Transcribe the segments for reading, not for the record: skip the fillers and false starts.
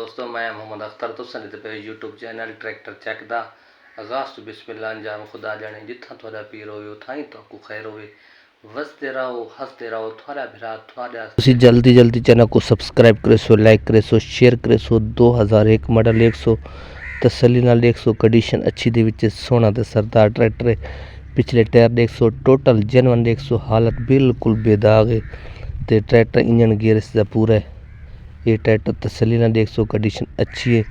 दोस्तों मैं मोहम्मद अख्तर तो सन पे यूट्यूब चैनल ट्रैक्टर चेक दा आगाज़ तो बिस्मिल्लाह अंजाम खुदा जाने जिथा थोड़ा पीर होवे उथाई तो को खैर होवे वसते रहो हंसते रहो थोड़ा भिरा थोड़ा ਤੁਸੀਂ ਜਲਦੀ ਜਲਦੀ ਚੈਨਲ को सब्सक्राइब करे सो लाइक करे सो शेयर करे सो 2001 मॉडल 100 तसल्ली नाल 100 कंडीशन अच्छी ਦੇ ਵਿੱਚ ਸੋਹਣਾ ਤੇ ਸਰਦਾਰ ट्रैक्टर है पिछले टायर 100 टोटल जेनवन 100 हालत बिल्कुल बेदाग है ते ट्रैक्टर इंजन गियर इसका पूरा है ये ट्रैक्टर तसल्ली नाल 100 कंडीशन अच्छी है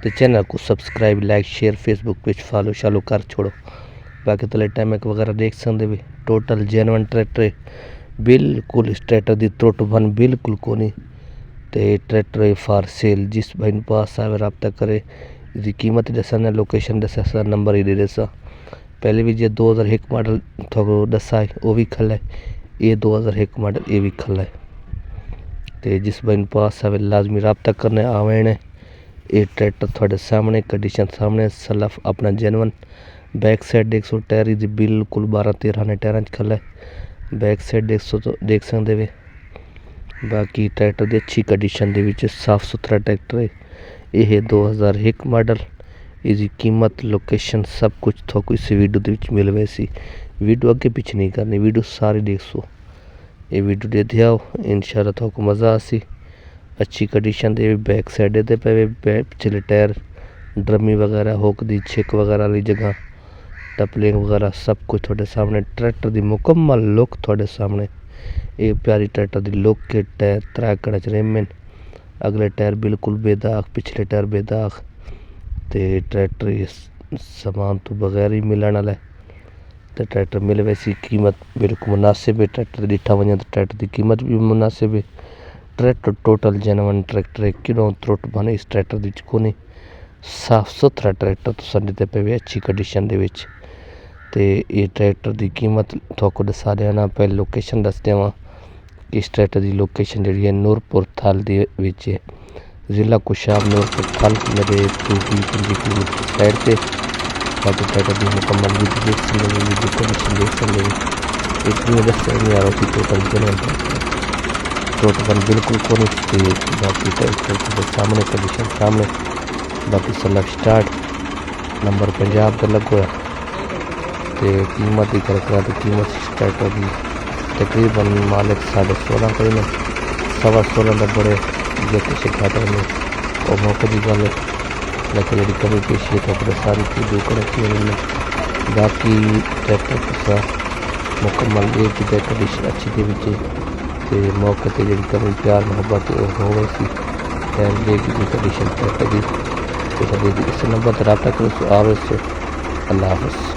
तो चैनल को subscribe like share Facebook page follow शालो कर छोड़ो बाकी तले टैमक वगैरह देख सकते भी टोटल जेनवन ट्रैक्टर है बिल्कुल इस ट्रैक्टर की त्रुट बन बिल्कुल कोनी ते ट्रैक्टर फॉर सेल जिस भाई पास आए रबता करे इसकी कीमत दसा लोकेशन दसा नंबर ही दे दसा पहले भी जो 2001 मॉडल थोड़ा दसा है वो भी खला है ये 2001 मॉडल ये भी खला है तो जिस भाई पास आए लाजमी रबता करने आवेने ये ट्रैक्टर थोड़े सामने कंडीशन सामने सलफ अपना जेनवन बैक साइड 100 टायर की बिल्कुल 12-13 ने टायर खला है बैक साइड 100 तो देख सकते वे बाकी ट्रैक्टर की अच्छी कंडीशन के साफ सुथरा ट्रैक्टर है यह 2001 मॉडल इसकी कीमत लोकेशन सब कुछ थोड़ा इस वीडियो के मिल वैसी वीडियो अगे पीछे नहीं करनी वीडियो सारी देख सो ये वीडियो दे दिया इंशाल्लाह थोड़ा मज़ा आसी अच्छी कंडीशन दे बैक साइड दे पे पिछले टायर ड्रमी वगैरह होक दी छिक वगैरह वाली जगह टपलिंग वगैरह सब कुछ थोड़े सामने ट्रैक्टर की मुकम्मल लुक थोड़े सामने ये प्यारी ट्रैक्टर की लुक के टायर 3 कड़च रेमन अगले टायर बिल्कुल बेदाग पिछले टायर बेदाग तो ट्रैक्टर सामान तो बगैर ही मिलने वाला है तो ट्रैक्टर मिले वैसी कीमत बिल्कुल मुनासिब है ट्रैक्टर डिठा वजह तो ट्रैक्टर की कीमत भी मुनासिब है ट्रैक्टर टोटल जेनवन ट्रैक्टर है किलों त्रुट बने इस ट्रैक्टर की कोनी साफ सुथरा ट्रैक्टर तो संडे पे अच्छी कंडीशन तो ये ट्रैक्टर की कीमत थोड़ा दसा देना पहले लोकेशन दस देव इस ट्रैक्टर की लोकेशन जी है नूरपुर थल है जिला कुशाब नूरपुर थल मेरे 2-3 किलोमीटर साइड पे बाकी ट्रैक्टर की मुकम्मल वीडियो देख सकते वीडियो कंडीशन देख सकते इतनी दस नहीं आ रही टोटल जेनवन टोटल बिल्कुल को बाकी ट्रैक्टर के सामने कंडीशन सामने बाकी सलफ स्टार्ट नंबर पंजाब का लगो है तो कीमत की गल करा तो कीमत ट्रैक्टर की तकरीबन मालिक 16.5 कोई ना 16.25 का बड़े जो किसी घाटे में और मौके की गल लेकिन जी कमी पेशी है तो सारी चीज़ कर बाकी ट्रैक्टर का मुकम्मल एक कंडीशन अच्छी के मौके पर जी कमी प्यार मोहब्बत हो गई सी की कंडीशन ट्रैक्टर की इस नंबर पर रब्ता करो आवे से अल्लाह हाफ़िज़।